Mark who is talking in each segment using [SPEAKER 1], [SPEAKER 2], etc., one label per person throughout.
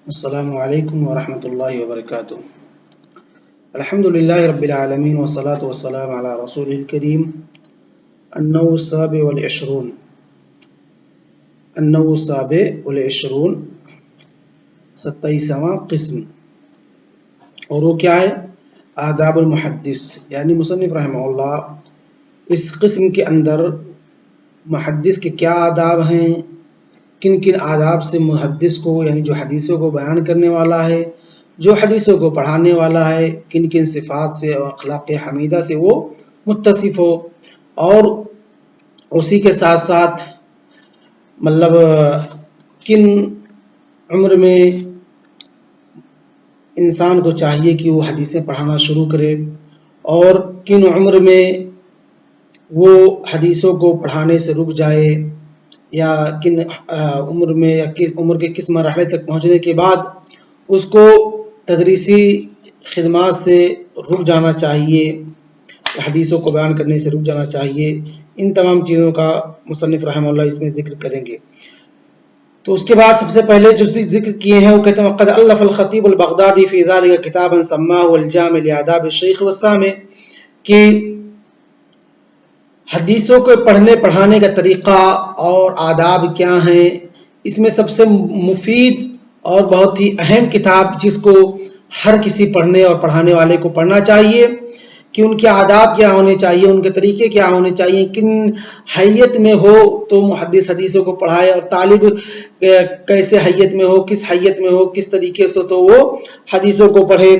[SPEAKER 1] السلام علیکم ورحمۃ اللہ وبرکاتہ۔ الحمد للہ رب العالمین والصلاة والسلام علی رسول الکریم۔ النوع السابع والعشرون، النوع السابع والعشرون، 27واں قسم، اور وہ کیا ہے؟ آداب المحدث، یعنی مصنف رحمہ اللہ اس قسم کے اندر محدث کے کیا آداب ہیں، کن کن آداب سے محدث کو یعنی جو حدیثوں کو بیان کرنے والا ہے، جو حدیثوں کو پڑھانے والا ہے، کن کن صفات سے اور اخلاق حمیدہ سے وہ متصف ہو، اور اسی کے ساتھ ساتھ مطلب کن عمر میں انسان کو چاہیے کہ وہ حدیثیں پڑھانا شروع کرے، اور کن عمر میں وہ حدیثوں کو پڑھانے سے رک جائے، یا کن عمر میں یا کس عمر کے کس مرحلے تک پہنچنے کے بعد اس کو تدریسی خدمات سے رک جانا چاہیے، حدیثوں کو بیان کرنے سے رک جانا چاہیے۔ ان تمام چیزوں کا مصنف رحمہ اللہ اس میں ذکر کریں گے۔ تو اس کے بعد سب سے پہلے جو ذکر کیے ہیں وہ کہتے ہیں قد الف الخطیب البغدادی فی ذلک کتابا سماه الجامع لآداب الشیخ والسامع، کہ حدیثوں کو پڑھنے پڑھانے کا طریقہ اور آداب کیا ہیں، اس میں سب سے مفید اور بہت ہی اہم کتاب جس کو ہر کسی پڑھنے اور پڑھانے والے کو پڑھنا چاہیے کہ ان کے آداب کیا ہونے چاہیے، ان کے طریقے کیا ہونے چاہیے، کن حیت میں ہو تو محدث حدیثوں کو پڑھائے، اور طالب کیسے حیت میں ہو، کس حیت میں ہو، کس طریقے سے تو وہ حدیثوں کو پڑھے۔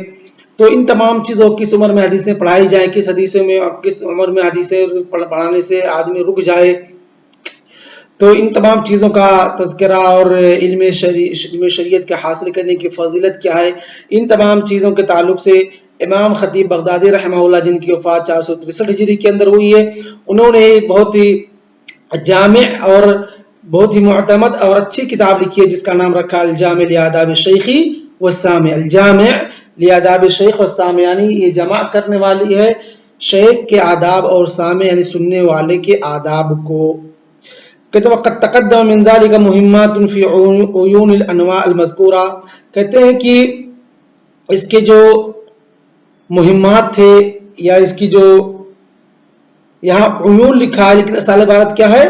[SPEAKER 1] تو ان تمام چیزوں کس عمر میں حدیثیں پڑھائی جائیں، کس حدیثوں میں کس عمر میں حدیثیں پڑھانے سے آدمی رک جائے، تو ان تمام چیزوں کا تذکرہ اور علم شریعت کے حاصل کرنے کی فضیلت کیا ہے، ان تمام چیزوں کے تعلق سے امام خطیب بغدادی رحمہ اللہ جن کی وفات 463 ہجری کے اندر ہوئی ہے، انہوں نے بہت ہی جامع اور بہت ہی معتمد اور اچھی کتاب لکھی ہے جس کا نام رکھا الجامع لآداب الشیخ والسامع۔ الجامع لآداب الشیخ والسامع یعنی یہ جمع کرنے والی ہے شیخ کے آداب اور سامع یعنی سننے والے کے آداب کو۔ کہتے ہیں وقد تقدم من ذلك مهمات في عيون الانواع المذکورہ، کہتے ہیں کہ اس کے جو مہمات تھے یا اس کی جو یہاں عیون لکھا ہے لیکن اصل عبارت کیا ہے؟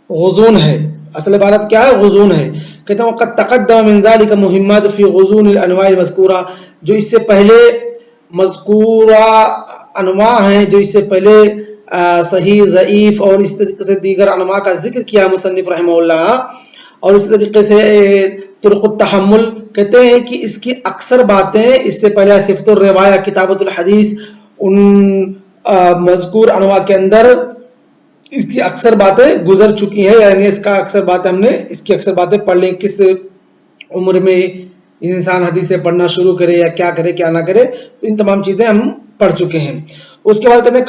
[SPEAKER 1] غضون ہے، اصل عبارت کیا ہے؟ غضون ہے۔ کہتے ہیں وقد تقدم من ذلك مهمات في غضون الانواع المذکورہ، جو اس سے پہلے مذکورہ انواع ہیں، جو اس سے پہلے صحیح، ضعیف اور اس طریقے سے دیگر انواع کا ذکر کیا مصنف رحمہ اللہ، اور اس طریقے سے طرق التحمل، کہتے ہیں کہ اس کی اکثر باتیں اس سے پہلے صفت الروایہ کتابت الحدیث ان مذکور انواع کے اندر اس کی اکثر باتیں گزر چکی ہیں، یعنی اس کا اکثر باتیں ہم نے اس کی اکثر باتیں پڑھ لیں، کس عمر میں انسان حدیثیں پڑھنا شروع کرے یا کیا کرے کیا نہ کرے، تو ان تمام چیزیں ہم پڑھ چکے ہیں۔ اس کے بعد کہتے ہیں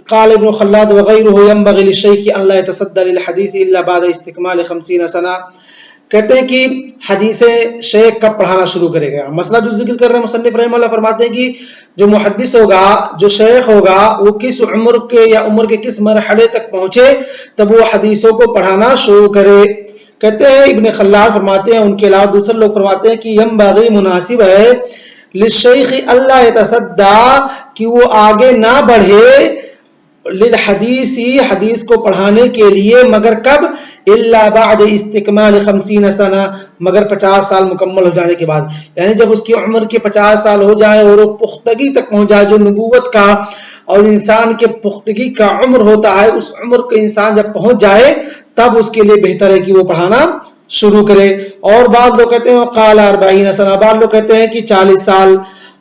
[SPEAKER 1] قال ابن خلاد وغیرہ ينبغي للشیخ ان لا يتصدى للحدیث الا بعد استکمال 50 سنہ، کہتے ہیں کہ حدیثیں شیخ کب پڑھانا شروع کرے گا، مسئلہ جو ذکر کر رہے ہیں مصنف رحمہ اللہ، فرماتے ہیں کہ جو محدث ہوگا، جو شیخ ہوگا، وہ کس عمر کے یا عمر کے کس مرحلے تک پہنچے تب وہ حدیثوں کو پڑھانا شروع کرے۔ کہتے ہیں ابن خلاد فرماتے ہیں، ان کے علاوہ دوسرے لوگ فرماتے ہیں کہ ینبغی مناسب ہے للشیخ اللہ یتصدی کہ وہ آگے نہ بڑھے للحدیث حدیث کو پڑھانے کے لیے، مگر کب؟ الا بعد استکمال 50 سنہ، مگر 50 سال مکمل ہو جانے کے بعد، یعنی جب اس کی عمر کے 50 سال ہو جائے اور وہ پختگی تک پہنچ جائے، جو نبوت کا اور انسان کے پختگی کا عمر ہوتا ہے، اس عمر کے انسان جب پہنچ جائے تب اس کے لیے بہتر ہے کہ وہ پڑھانا شروع کرے۔ اور بعض لوگ کہتے ہیں قال 40 سنہ، بعض لوگ کہتے ہیں کہ 40 سال۔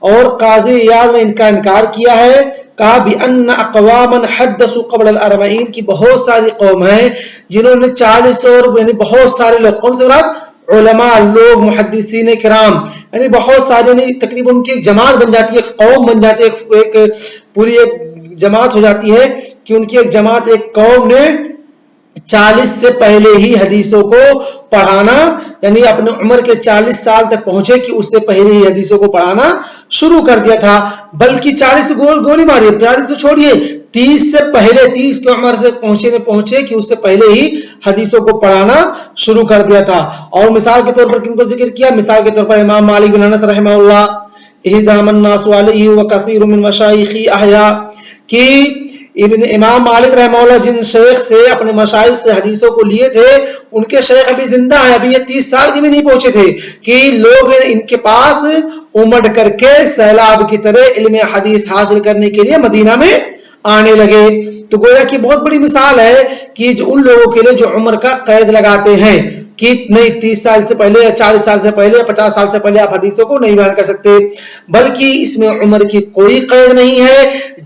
[SPEAKER 1] اور قاضی ایاز نے ان کا انکار کیا ہے، کہا بأن اقواما حدثوا قبل ال40، کی بہت ساری قوم ہیں جنہوں نے 40 اور یعنی بہت سارے لوگ، قوم سے مراد علماء، لوگ محدثین کرام، یعنی بہت سارے، یعنی تقریباً ان کی ایک جماعت بن جاتی ہے، ایک قوم بن جاتی ہے، ایک پوری ایک جماعت ہو جاتی ہے کہ ان کی ایک جماعت، ایک قوم نے 40 سے پہلے ہی حدیثوں کو پڑھانا، یعنی اپنے عمر کے 40 سال تک پہنچے کہ اس سے پہلے ہی حدیثوں کو پڑھانا شروع کر دیا تھا، بلکہ 40 تو گولی ماری، 40 تو چھوڑیے، 30 سے پہلے 30 کی عمر سے پہنچے کہ اس سے پہلے ہی حدیثوں کو پڑھانا شروع کر دیا تھا. اور مثال کے طور پر کن کو ذکر کیا؟ مثال کے طور پر امام مالک بن انس رحمہ اللہ، اہدام الناس علیہ وکثیر من مشایخی احیاء، کہ امام مالک رحمہ اللہ جن شیخ سے اپنے مشائخ سے حدیثوں کو لیے تھے ان کے شیخ ابھی زندہ ہیں، ابھی یہ 30 سال کے بھی نہیں پہنچے تھے کہ لوگ ان کے پاس امڑ کر کے سیلاب کی طرح علم حدیث حاصل کرنے کے لیے مدینہ میں آنے لگے. تو گویا کہ بہت بڑی مثال ہے کہ جو ان لوگوں کے لیے جو عمر کا قید لگاتے ہیں کہ نہیں 30 سال سے پہلے یا 40 سال سے پہلے یا 50 سال سے پہلے آپ حدیثوں کو نہیں بیان کر سکتے، بلکہ اس میں عمر کی کوئی قید نہیں ہے.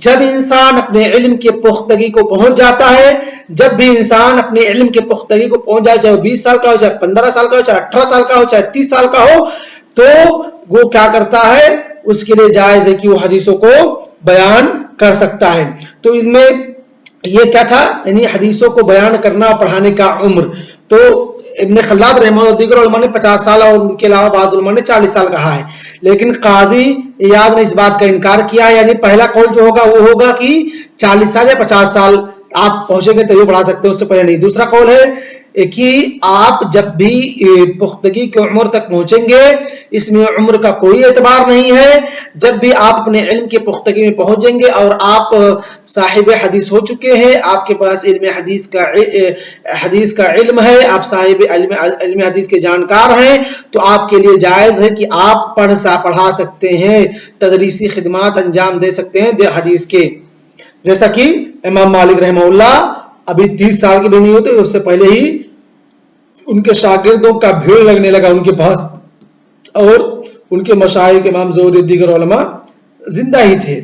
[SPEAKER 1] جب انسان اپنے علم کے پختگی کو پہنچ جاتا ہے، جب بھی انسان اپنے علم کے پختگی کو پہنچ جائے، چاہے 20 سال کا ہو، چاہے 15 سال کا ہو، چاہے 18 سال کا ہو، چاہے 30 سال کا ہو، تو وہ کیا کرتا ہے؟ اس کے لیے جائز ہے کہ وہ حدیثوں کو بیان کر سکتا ہے. تو اس میں یہ کیا تھا؟ یعنی حدیثوں کو بیان کرنا اور پڑھانے کا عمر. تو ابن خلاد رحمہ اللہ دیگر علماء نے 50 سال اور ان کے علاوہ بعض علماء نے 40 سال کہا ہے، لیکن قاضی ایاض نے اس بات کا انکار کیا ہے. یعنی پہلا قول جو ہوگا وہ ہوگا کہ 40 سال یا 50 سال آپ پہنچیں گے تبھی پڑھا سکتے ہیں، اس سے پہلے نہیں. دوسرا قول ہے کہ آپ جب بھی پختگی کی عمر تک پہنچیں گے اس میں عمر کا کوئی اعتبار نہیں ہے. جب بھی آپ اپنے علم کی پختگی میں پہنچیں گے اور آپ صاحب حدیث ہو چکے ہیں، آپ کے پاس علم حدیث کا علم ہے، آپ صاحب علم حدیث کے جانکار ہیں، تو آپ کے لیے جائز ہے کہ آپ پڑھا سکتے ہیں، تدریسی خدمات انجام دے سکتے ہیں حدیث کے. جیسا کہ امام مالک رحمہ اللہ ابھی 30 سال کے بھی نہیں ہوتے، اس سے پہلے ہی ان کے شاگردوں کا بھیڑ لگنے لگا ان کے پاس، اور ان کے مشائخ امام زہری دیگر علماء زندہ ہی تھے.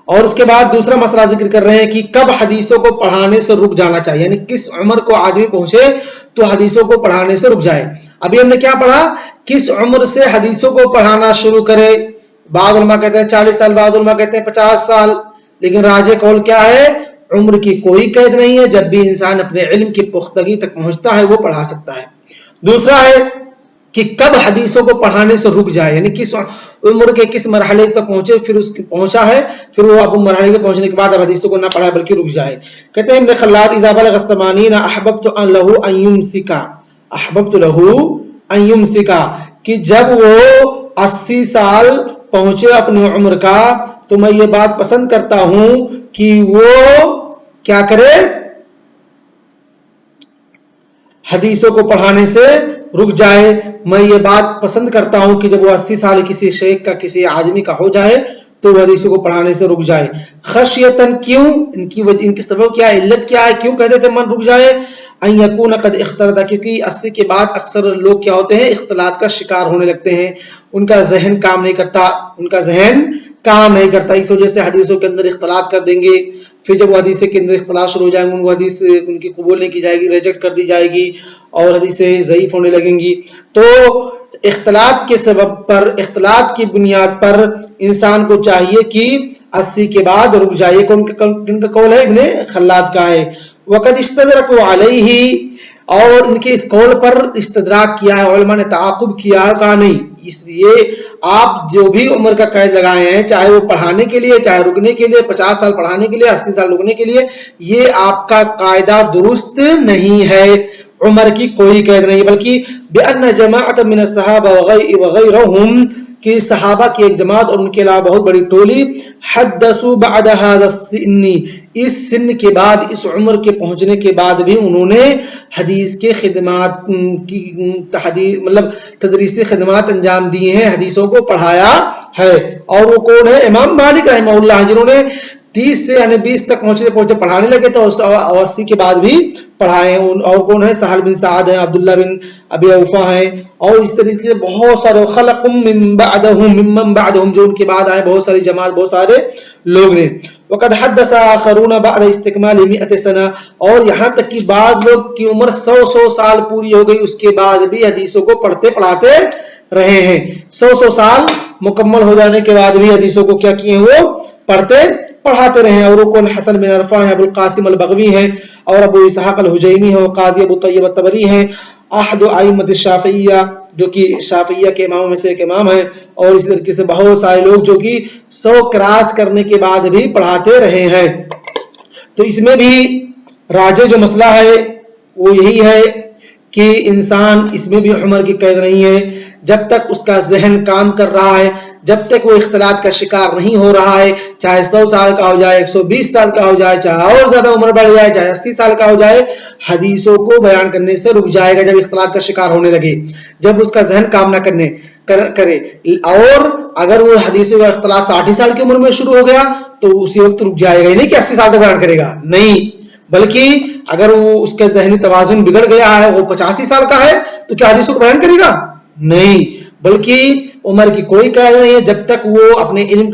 [SPEAKER 1] اور اس کے بعد دوسرا مسئلہ ذکر کر رہے ہیں کہ کب حدیثوں کو پڑھانے سے رک جانا چاہیے، یعنی کس عمر کو آدمی پہنچے تو حدیثوں کو پڑھانے سے رک جائے. ابھی ہم نے کیا پڑھا؟ کس عمر سے حدیثوں کو پڑھانا شروع کرے. بعض علماء کہتے ہیں 40 سال، بعض علماء کہتے ہیں 50 سال، لیکن راجح قول کیا ہے؟ عمر کی کوئی قید نہیں ہے، جب بھی انسان اپنے علم کی پختگی تک پہنچتا ہے وہ پڑھا سکتا ہے. دوسرا ہے کہ کب حدیثوں کو پڑھانے سے رک جائے، یعنی کس عمر کے کس مرحلے تک پہنچے، پھر اس کی پہنچا ہے، پھر وہ اب مرحلے کے پہنچنے کے بعد اب حدیثوں کو نہ پڑھائے بلکہ رک جائے. کہتے ہیں ابن خلاد اذا بلغ 80 احببت له ان يمسك، کہ جب وہ 80 سال پہنچے اپنی عمر کا تو میں یہ بات پسند کرتا ہوں کہ وہ کیا کرے؟ حدیثوں کو پڑھانے سے رک جائے. میں یہ بات پسند کرتا ہوں کہ جب وہ 80 سال کسی شیخ کا کسی آدمی کا ہو جائے تو وہ حدیثوں کو پڑھانے سے رک جائے. خشیتن، کیوں؟ ان کی وجہ، ان کے سبب کیا ہے، علت کیا ہے، کیوں کہتے تھے من رک جائے؟ ان یکون قد اختلط، کیونکہ 80 کے بعد اکثر لوگ کیا ہوتے ہیں؟ اختلاط کا شکار ہونے لگتے ہیں، ان کا ذہن کام نہیں کرتا، اس وجہ سے حدیثوں کے اندر اختلاط کر دیں گے. پھر جب وہ حدیث کے اندر اختلاط شروع ہو جائیں گے، ان کو حدیث ان کی قبول نہیں کی جائے گی، ریجیکٹ کر دی جائے گی اور حدیثیں ضعیف ہونے لگیں گی. تو اختلاط کے سبب پر، اختلاط کی بنیاد پر انسان کو چاہیے کہ 80 کے بعد رک جائے. کن کا قول ہے؟ ابن خلاد کا ہے. وقد استدرکوا علیہ، اور ان کے اس قول پر استدراک کیا ہے، علماء نے تعاقب کیا ہے، کہا نہیں، اس لیے آپ جو بھی عمر کا قید لگائے ہیں، چاہے وہ پڑھانے کے لیے، چاہے رکنے کے لیے، 50 سال پڑھانے کے لیے، 80 سال رکنے کے لیے، یہ آپ کا قاعدہ درست نہیں ہے. عمر کی کوئی قید نہیں، بلکہ بأن جماعت من الصحابہ وغیرہم، کہ صحابہ کی ایک جماعت اور ان کے علاوہ بہت بڑی ٹولی، حدثوا بعد هذا السن، اس سن کے بعد، اس عمر کے پہنچنے کے بعد بھی انہوں نے حدیث کے خدمات کی مطلب تدریسی خدمات انجام دیے ہیں، حدیثوں کو پڑھایا ہے. اور وہ کون ہے؟ امام مالک رحمہ اللہ، جنہوں نے 30 سے یعنی 20 تک پہنچے پڑھانے لگے تو 80 کے بعد بھی پڑھائے ہیں. اور کون ہے؟ سہل بن سعد ہیں، عبداللہ بن ابی اوفا ہیں، اور اس طریقے سے بہت سارے خلق ممن بعدهم جو ان کے بعد آئے، بہت ساری جماعت، بہت سارے لوگ نے. وقد حدث آخرون بعد استکمال 100 سنہ، اور یہاں تک کہ بعض لوگ کی عمر 100 سال پوری ہو گئی، اس کے بعد بھی حدیثوں کو پڑھتے پڑھاتے رہے ہیں. 100 سال مکمل ہو جانے کے بعد بھی حدیثوں کو کیا کیے ہیں؟ وہ پڑھتے پڑھاتے رہے ہیں. اور وہ کون؟ حسن بن عرفہ ہیں، ابو القاسم البغوی ہیں، اور ابو اسحاق الحجیمی ہیں، اور قاضی ابو طیب الطبری ہیں، احد ائمۃ الشافعیہ، جو کہ شافعیہ کے اماموں میں سے ایک امام ہیں، اور اسی طریقے سے بہت سارے لوگ جو کہ 100 کراس کرنے کے بعد بھی پڑھاتے رہے ہیں۔ تو اس میں بھی راجح جو مسئلہ ہے وہ یہی ہے کہ انسان اس میں بھی عمر کی قید نہیں ہے، جب تک اس کا ذہن کام کر رہا ہے، جب تک وہ اختلاط کا شکار نہیں ہو رہا ہے، چاہے 100 سال کا ہو جائے، 120 سال کا ہو جائے، چاہے اور زیادہ عمر بڑھ جائے، چاہے 80 سال کا ہو جائے، حدیثوں کو بیان کرنے سے رک جائے گا جب اختلاط کا شکار ہونے لگے، جب اس کا ذہن کام نہ کرے۔ اور اگر وہ حدیثوں کا اختلاط 60 سال کی عمر میں شروع ہو گیا تو اسی وقت رک جائے گا، نہیں کہ 80 سال تک بیان کرے گا، نہیں، بلکہ اگر وہ اس کا ذہنی توازن بگڑ گیا ہے، وہ 85 سال کا ہے، تو کیا حدیثوں کو بیان کرے گا؟ نہیں، بلکہ عمر کی کوئی قید نہیں ہے، جب تک وہ اپنے علم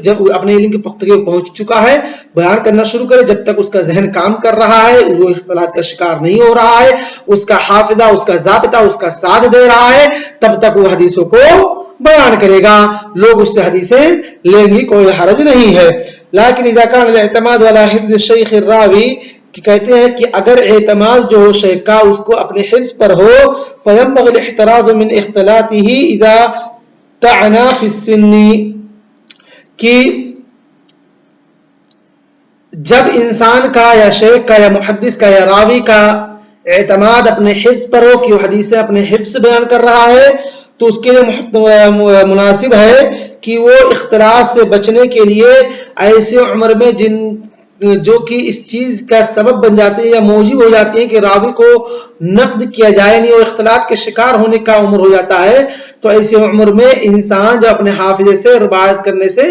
[SPEAKER 1] کی پختگی پہنچ چکا ہے بیان کرنا شروع کرے، جب تک اس کا ذہن کام کر رہا ہے، وہ اختلاط کا شکار نہیں ہو رہا ہے، اس کا حافظہ، اس کا ضابطہ اس کا ساتھ دے رہا ہے، تب تک وہ حدیثوں کو بیان کرے گا، لوگ اس سے حدیثیں لیں گی، کوئی حرج نہیں ہے۔ لیکن اذا كان الاعتماد على حفظ الشيخ الراوي، کہ کہتے ہیں کہ اگر اعتماد جو ہو شیخ کا اس کو اپنے حفظ پر ہو، فينبغي الاحتراز من اختلاطه اذا تعنا في السن، کہ جب انسان کا یا شیخ کا یا محدث کا یا راوی کا اعتماد اپنے حفظ پر ہو کہ وہ حدیثیں اپنے حفظ سے بیان کر رہا ہے، تو اس کے لیے مناسب ہے کہ وہ اختلاط سے بچنے کے لیے ایسے عمر میں جو کہ اس چیز کا سبب بن جاتے ہیں یا موجب ہو جاتے ہیں کہ راوی کو نقد کیا جائے نہیں اور اختلاط کے شکار ہونے کا عمر ہو جاتا ہے، تو ایسے عمر میں انسان جو اپنے حافظے سے روایت کرنے سے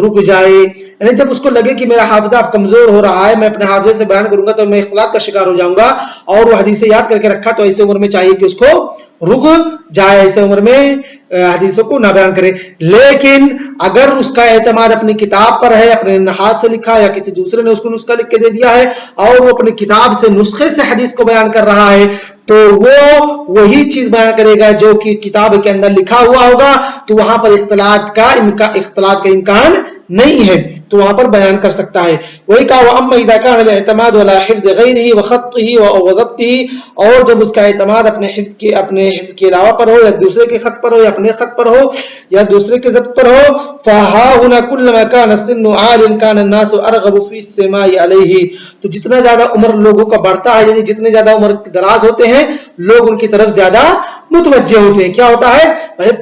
[SPEAKER 1] رک جائے، یعنی جب اس کو لگے کہ میرا حافظہ اب کمزور ہو رہا ہے، میں اپنے حافظے سے بیان کروں گا تو میں اختلاط کا شکار ہو جاؤں گا، اور وہ حدیثیں یاد کر کے رکھا، تو ایسے عمر میں چاہیے کہ اس کو رک جائے، ایسے عمر میں حدیثوں کو نہ بیان کرے۔ لیکن اگر اس کا اعتماد اپنی کتاب پر ہے، اپنے ہاتھ سے لکھا یا کسی دوسرے نے اس کو نسخہ لکھ کے دے دیا ہے، اور وہ اپنی کتاب سے نسخے سے حدیث کو بیان کر رہا ہے، تو وہ وہی چیز بیان کرے گا جو کہ کتاب کے اندر لکھا ہوا ہوگا، تو وہاں پر اختلاط کا امکان نہیں ہے، تو وہاں پر بیان کر سکتا ہے۔ وہی کہا وَأَمَّا إِذَا كَانَ الْاعْتِمَادُ عَلَى حِفْظِ غَيْرِهِ وَخَطِّهِ وَضَبْطِهِ، اور جب اس کا اعتماد اپنے حفظ کے علاوہ پر ہو، یا دوسرے کے خط پر ہو، یا اپنے خط پر ہو، یا دوسرے کے ضبط پر ہو، فَهَا هُنَا كُلَّمَا كَانَ السِّنُّ عَالٍ كَانَ النَّاسُ أَرْغَبُ فِي السِّمَاعِ عَلَيْهِ، تو جتنا زیادہ عمر لوگوں کا بڑھتا ہے، یعنی جتنے زیادہ عمر دراز ہوتے ہیں، لوگ ان کی طرف زیادہ متوجہ ہوتے ہیں۔ کیا ہوتا ہے؟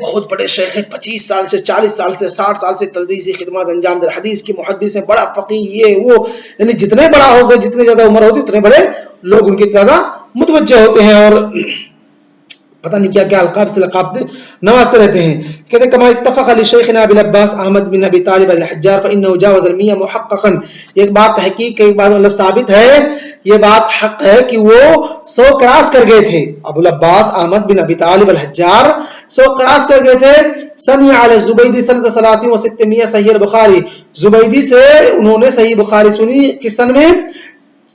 [SPEAKER 1] بہت بڑے شیخ 25 سال سے 40 سال سے 60 سال سے تدریسی خدمات انجام دے، حدیث کی محدث ہیں، بڑا فقیہ، یہ وہ، یعنی جتنے بڑا ہوگا، جتنے زیادہ عمر ہوتی، اتنے بڑے لوگ ان کی زیادہ متوجہ ہوتے ہیں، اور پتہ نہیں کیا کیا القاب سے لقاب نوازتے رہتے ہیں۔ کہتے ہیں کما اتفق علی شیخنا ابی العباس احمد بن ابی طالب الحجار فانه جاوز المية محققا، ایک بات تحقیق، ایک بات مطلب ثابت ہے، یہ بات حق ہے کہ وہ 100 کراس کر گئے تھے، ابو العباس احمد بن ابی طالب الحجار 100 کراس کر گئے تھے۔ سمع علی الزبیدی سنۃ 30 و 600 صحیح البخاری، زبیدی سے انہوں نے صحیح بخاری سنی کس سن میں؟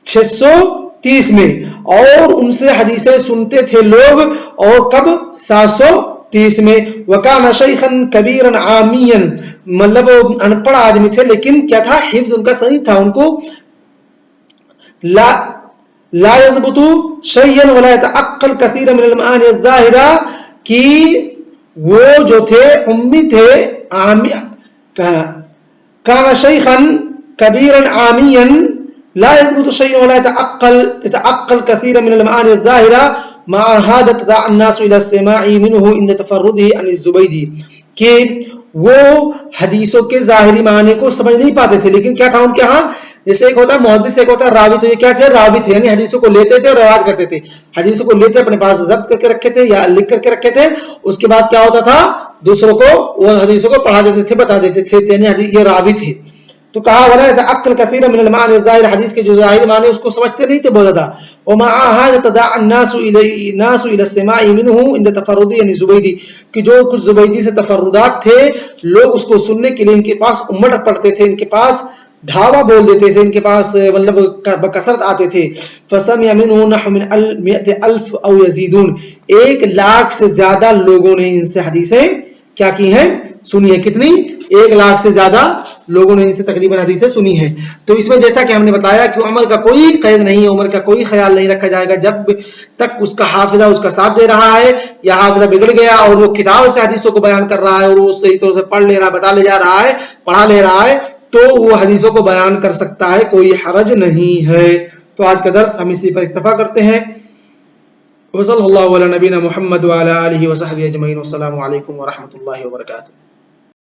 [SPEAKER 1] 630 میں، اور ان سے حدیثیں سنتے تھے لوگ، اور کب؟ 730 میں۔ وکان شیخا کبیرا عامیا، مطلب ان پڑھ آدمی تھے، لیکن کیا تھا؟ حفظ ان کا صحیح تھا، ان کو لا يضبط شيئا ولا يتعقل كثيرا من المعاني الظاهرة، کہ وہ جو تھے امی تھے، كان شيخا كبيرا عاميا لا يضبط شيئا ولا يتعقل كثيرا من المعاني الظاهرة مع هذا تدعى الناس الى السماع منه عند تفرده عن الزبيدي، کہ وہ حدیثوں کے ظاہری معنی کو سمجھ نہیں پاتے تھے، لیکن کیا تھا ان کے ہاں؟ جیسے ایک ہوتا ہے محدث، ایک ہوتا ہے راوی، تو یہ کیا تھے؟ راوی تھے، یعنی حدیثوں کو لیتے تھے اور روایت کرتے تھے، حدیثوں کو لیتے اپنے پاس ضبط کر کے رکھے تھے یا لکھ کر کے رکھے تھے، اس کے بعد کیا ہوتا تھا؟ دوسروں کو وہ حدیثوں کو پڑھا دیتے تھے، بتا دیتے تھے، یعنی یہ راوی تھے۔ تو کہا ولا يتعقل كثيرا من المعاني الظاهر، حدیث کے جو ظاہر معنی اس کو سمجھتے نہیں تھے بہت زیادہ۔ ومع هذا تدعى الناس الى السماع منه عند تفرده، یعنی زبیدی کہ جو کچھ زبیدی سے تفردات تھے، لوگ اس کو سننے کے لیے ان کے پاس امٹ پڑتے تھے، ان کے پاس دھاوا بول دیتے تھے، ان کے پاس مطلب بکثرت آتے تھے۔ فسمع منه نحو من 100,000 او يزيدون، 1 لاکھ سے زیادہ لوگوں نے ان سے حدیثیں کیا کی ہیں؟ سنی ہے. کتنی؟ 1 لاکھ سے زیادہ لوگوں نے اسے تقریباً حدیثیں سنی ہے. تو اس میں جیسا کہ ہم نے بتایا کہ عمر کا کوئی قید نہیں ہے، عمر کا کوئی خیال نہیں رکھا جائے گا. جب تک اس کا حافظہ اس کا ساتھ دے رہا ہے یا حافظہ بگڑ گیا اور وہ کتاب سے حدیثوں کو بیان کر رہا ہے اور وہ صحیح طور سے پڑھ لے رہا ہے، بتا لے جا رہا ہے، پڑھا لے رہا ہے، تو وہ حدیثوں کو بیان کر سکتا ہے، کوئی حرج نہیں ہے. تو آج کا درس ہم اسی پر اکتفا کرتے ہیں. وصلی اللہ علی نبینا محمد وعلی آلہ وصحبہ اجمعین. والسلام علیکم ورحمۃ اللہ وبرکاتہ.